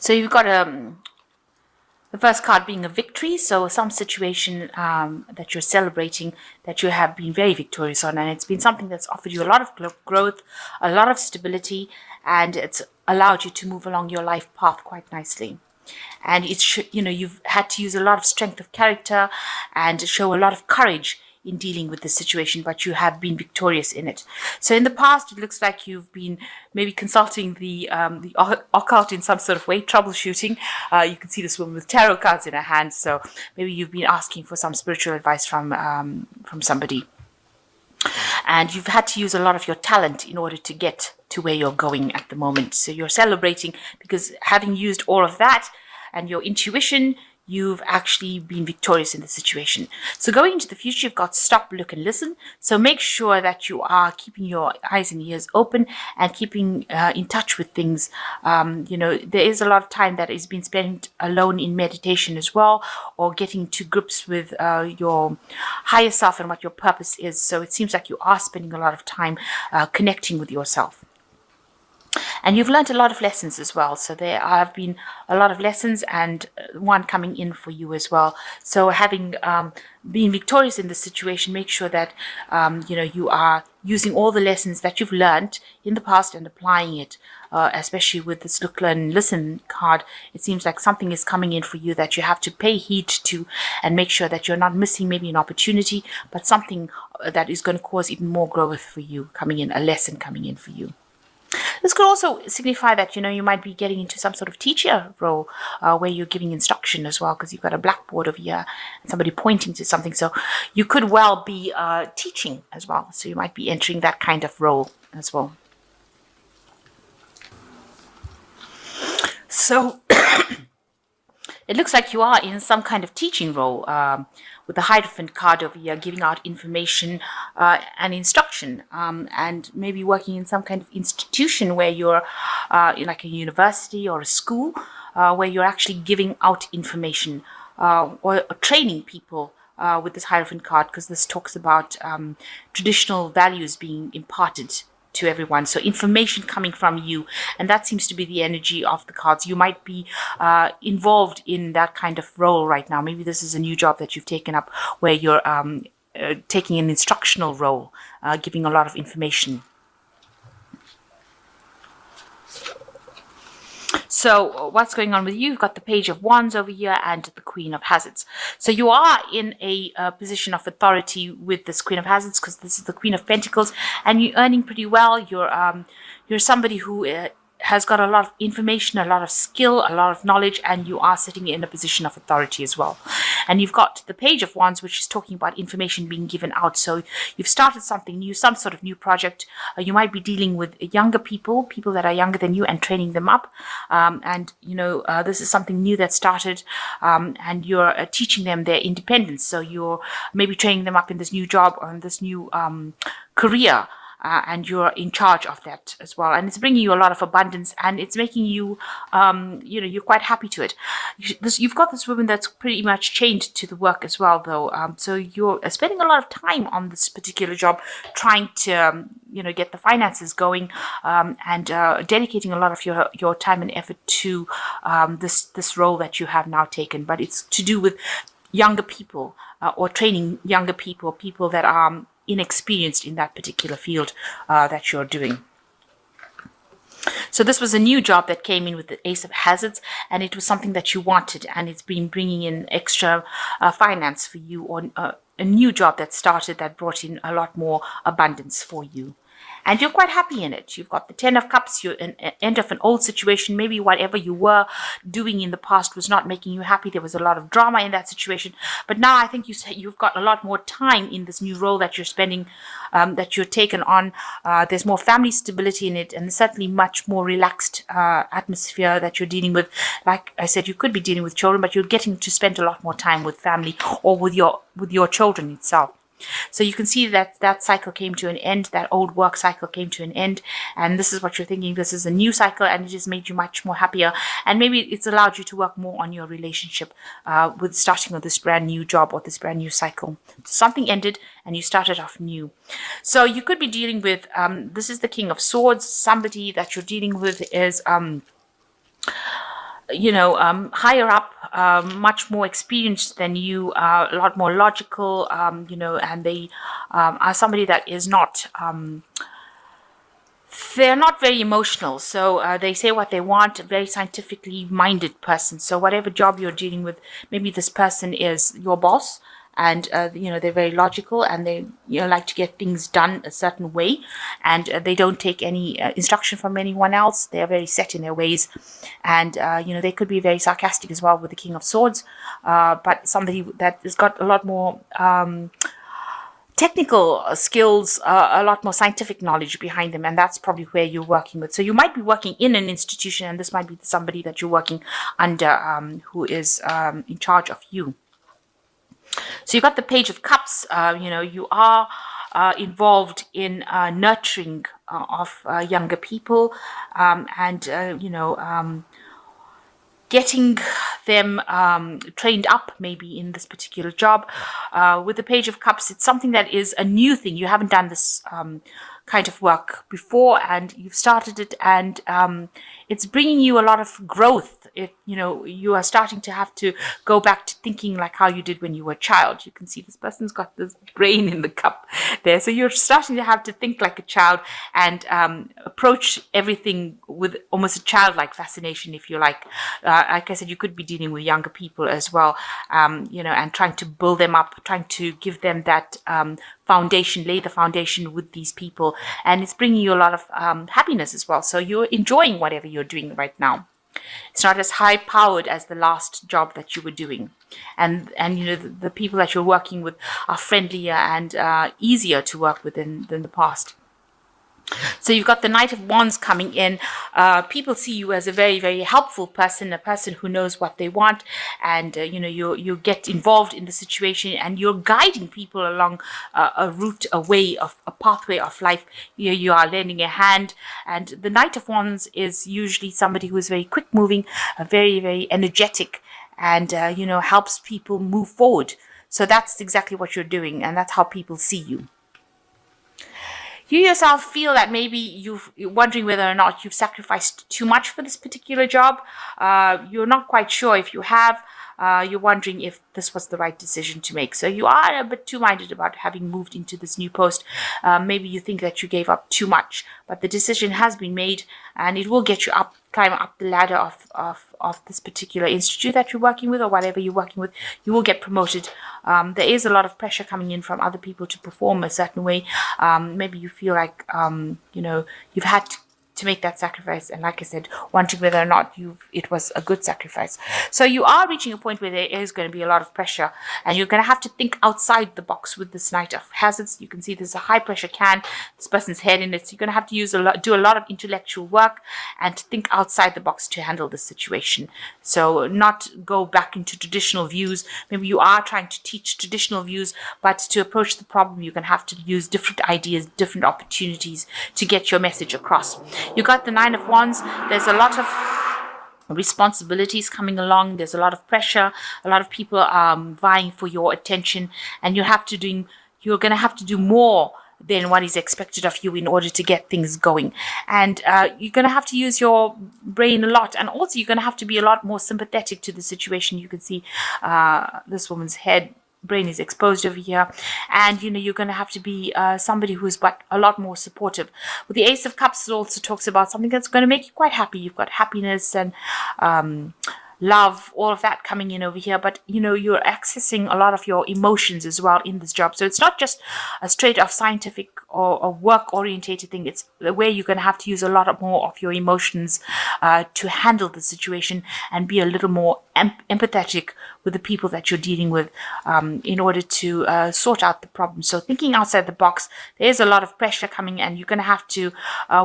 So you've got the first card being a victory, so some situation that you're celebrating that you have been very victorious on, and it's been something that's offered you a lot of growth, a lot of stability, and it's allowed you to move along your life path quite nicely. And it's, you've had to use a lot of strength of character and show a lot of courage in dealing with this situation, but you have been victorious in it. So in the past, it looks like you've been maybe consulting the occult in some sort of way, troubleshooting. You can see this woman with tarot cards in her hand, so maybe you've been asking for some spiritual advice from somebody. And you've had to use a lot of your talent in order to get to where you're going at the moment. So you're celebrating because having used all of that and your intuition, you've actually been victorious in the situation. So going into the future, you've got stop, look, and listen. So make sure that you are keeping your eyes and ears open and keeping in touch with things. There is a lot of time that is being spent alone in meditation as well, or getting to grips with your higher self and what your purpose is. So it seems like you are spending a lot of time connecting with yourself. And you've learned a lot of lessons as well. So there have been a lot of lessons and one coming in for you as well. So having been victorious in this situation, make sure that, you are using all the lessons that you've learned in the past and applying it, especially with this look, learn, listen card. It seems like something is coming in for you that you have to pay heed to and make sure that you're not missing maybe an opportunity, but something that is going to cause even more growth for you coming in, a lesson coming in for you. This could also signify that, you might be getting into some sort of teacher role where you're giving instruction as well, because you've got a blackboard over here and somebody pointing to something. So you could well be teaching as well. So you might be entering that kind of role as well. So it looks like you are in some kind of teaching role with the Hierophant card over here, giving out information and instruction, and maybe working in some kind of institution where you're in like a university or a school where you're actually giving out information or training people with this Hierophant card, because this talks about traditional values being imparted to everyone. So information coming from you, and that seems to be the energy of the cards. You might be involved in that kind of role right now. Maybe this is a new job that you've taken up where you're taking an instructional role, giving a lot of information. So what's going on with you? You've got the Page of Wands over here and the Queen of Hazards. So you are in a position of authority with this Queen of Hazards, because this is the Queen of Pentacles, and you're earning pretty well. You're somebody who has got a lot of information, a lot of skill, a lot of knowledge, and you are sitting in a position of authority as well. And you've got the Page of Wands, which is talking about information being given out. So you've started something new, some sort of new project. You might be dealing with younger people that are younger than you, and training them up. This is something new that started, and you're teaching them their independence. So you're maybe training them up in this new job or in this new career. And you're in charge of that as well. And it's bringing you a lot of abundance, and it's making you, you're quite happy to it. You've got this woman that's pretty much chained to the work as well, though. So you're spending a lot of time on this particular job, trying to, get the finances going, and dedicating a lot of your time and effort to this role that you have now taken. But it's to do with younger people or training younger people that are inexperienced in that particular field that you're doing. So this was a new job that came in with the Ace of Hazards, and it was something that you wanted, and it's been bringing in extra finance for you, or a new job that started that brought in a lot more abundance for you. And you're quite happy in it. You've got the Ten of Cups. You're an end of an old situation. Maybe whatever you were doing in the past was not making you happy. There was a lot of drama in that situation. But now I think you've got a lot more time in this new role that you're spending, that you're taken on. There's more family stability in it, and certainly much more relaxed atmosphere that you're dealing with. Like I said, you could be dealing with children, but you're getting to spend a lot more time with family or with your children itself. So you can see that cycle came to an end, that old work cycle came to an end, and this is what you're thinking. This is a new cycle, and it has made you much more happier, and maybe it's allowed you to work more on your relationship with starting with this brand new job or this brand new cycle. Something ended and you started off new. So you could be dealing with, this is the King of Swords. Somebody that you're dealing with is higher up, much more experienced than you, a lot more logical, and they are somebody that is not. They're not very emotional, so they say what they want. A very scientifically minded person. So whatever job you're dealing with, maybe this person is your boss, and they're very logical, and they like to get things done a certain way, and they don't take any instruction from anyone else. They're very set in their ways, and they could be very sarcastic as well with the King of Swords, but somebody that has got a lot more technical skills, a lot more scientific knowledge behind them, and that's probably where you're working with. So you might be working in an institution, and this might be somebody that you're working under, who is in charge of you. So you got the Page of Cups. You are involved in nurturing of younger people, and getting them trained up maybe in this particular job. With the Page of Cups, it's something that is a new thing. You haven't done this kind of work before, and you've started it, and it's bringing you a lot of growth. You are starting to have to go back to thinking like how you did when you were a child. You can see this person's got this brain in the cup there. So you're starting to have to think like a child, and approach everything with almost a childlike fascination, if you like. Like I said, you could be dealing with younger people as well, and trying to build them up, trying to give them that foundation, lay the foundation with these people. And it's bringing you a lot of happiness as well. So you're enjoying whatever you're doing right now. It's not as high powered as the last job that you were doing, and the people that you're working with are friendlier and easier to work with than the past. So you've got the Knight of Wands coming in. People see you as a very, very helpful person, a person who knows what they want, and you get involved in the situation, and you're guiding people along a route, a pathway of life. You are lending a hand, and the Knight of Wands is usually somebody who is very quick moving, very, very energetic, and helps people move forward. So that's exactly what you're doing, and that's how people see you. You yourself feel that maybe you're wondering whether or not you've sacrificed too much for this particular job. You're not quite sure if you have. You're wondering if this was the right decision to make. So you are a bit two-minded about having moved into this new post. Maybe you think that you gave up too much, but the decision has been made, and it will get you climb up the ladder of this particular institute that you're working with, or whatever you're working with. You will get promoted. There is a lot of pressure coming in from other people to perform a certain way. Maybe you feel like you've had to make that sacrifice, and like I said, wondering whether or not it was a good sacrifice. So you are reaching a point where there is going to be a lot of pressure, and you're going to have to think outside the box with this Knight of Hazards. You can see there's a high pressure can, this person's head in it, so you're going to have to do a lot of intellectual work and think outside the box to handle this situation. So not go back into traditional views. Maybe you are trying to teach traditional views, but to approach the problem, you're going to have to use different ideas, different opportunities to get your message across. You got the Nine of Wands. There's a lot of responsibilities coming along. There's a lot of pressure. A lot of people are vying for your attention, and you're going to have to do more than what is expected of you in order to get things going. And you're going to have to use your brain a lot, and also you're going to have to be a lot more sympathetic to the situation. You can see this woman's brain is exposed over here, and you're going to have to be somebody who's a lot more supportive. With the Ace of Cups, it also talks about something that's going to make you quite happy. You've got happiness and love, all of that coming in over here, but you're accessing a lot of your emotions as well in this job. So it's not just a straight off scientific or work orientated thing. It's where you're going to have to use a lot more of your emotions to handle the situation and be a little more empathetic with the people that you're dealing with in order to sort out the problem. So thinking outside the box, there's a lot of pressure coming, and you're going to have to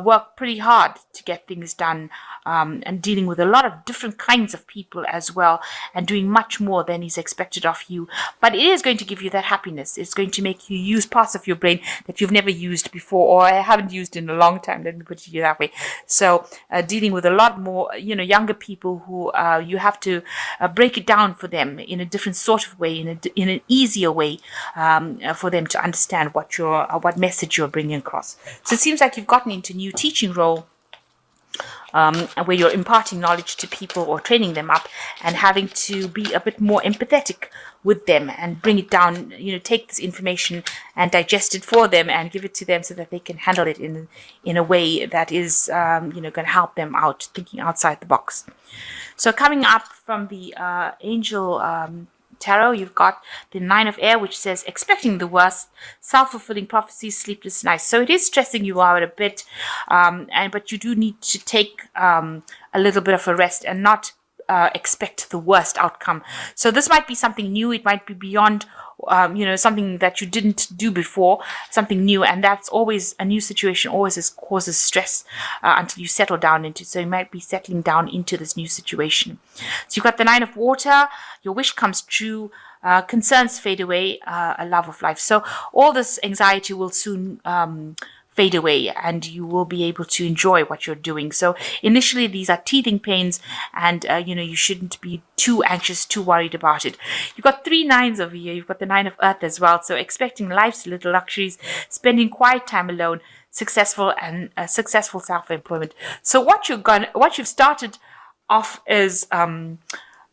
work pretty hard to get things done, and dealing with a lot of different kinds of people as well, and doing much more than is expected of you. But it is going to give you that happiness. It's going to make you use parts of your brain that you've never used before, or haven't used in a long time, let me put it that way. So dealing with a lot more younger people who you have to break it down for them in a different sort of way, in an easier way, for them to understand what message you're bringing across. So it seems like you've gotten into a new teaching role. where you're imparting knowledge to people or training them up, and having to be a bit more empathetic with them and bring it down, take this information and digest it for them and give it to them so that they can handle it in a way that is, going to help them out, thinking outside the box. So coming up from the Angel Tarot, you've got the Nine of Air, which says expecting the worst, self-fulfilling prophecies, sleepless nights. So it is stressing you out a bit, but you do need to take a little bit of a rest and not expect the worst outcome. So this might be something new. It might be beyond, something that you didn't do before, something new. And that's always a new situation, always causes stress until you settle down into it. So you might be settling down into this new situation. So you've got the Nine of Water. Your wish comes true. Concerns fade away. A love of life. So all this anxiety will soon fade away, and you will be able to enjoy what you're doing. So initially these are teething pains, and you shouldn't be too anxious, too worried about it. You've got 3 nines over here. You've got the Nine of Earth as well. So expecting life's little luxuries, spending quiet time alone, successful self-employment. So what you've started off is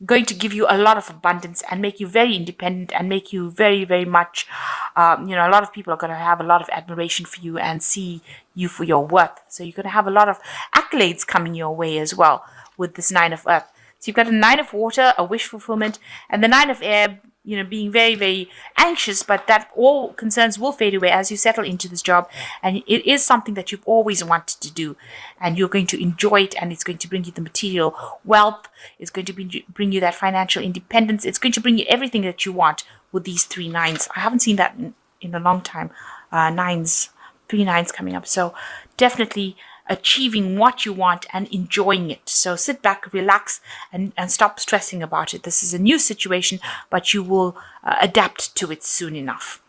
going to give you a lot of abundance and make you very independent and make you very, very much, a lot of people are going to have a lot of admiration for you and see you for your worth. So you're going to have a lot of accolades coming your way as well with this Nine of Earth. So you've got a Nine of Water, a wish fulfillment, and the Nine of Air, being very, very anxious, but that all concerns will fade away as you settle into this job. And it is something that you've always wanted to do, and you're going to enjoy it, and it's going to bring you the material wealth. It's going to bring you that financial independence. It's going to bring you everything that you want with these 3 nines. I haven't seen that in a long time. 3 nines coming up. So definitely achieving what you want and enjoying it. So sit back, relax, and stop stressing about it. This is a new situation, but you will adapt to it soon enough.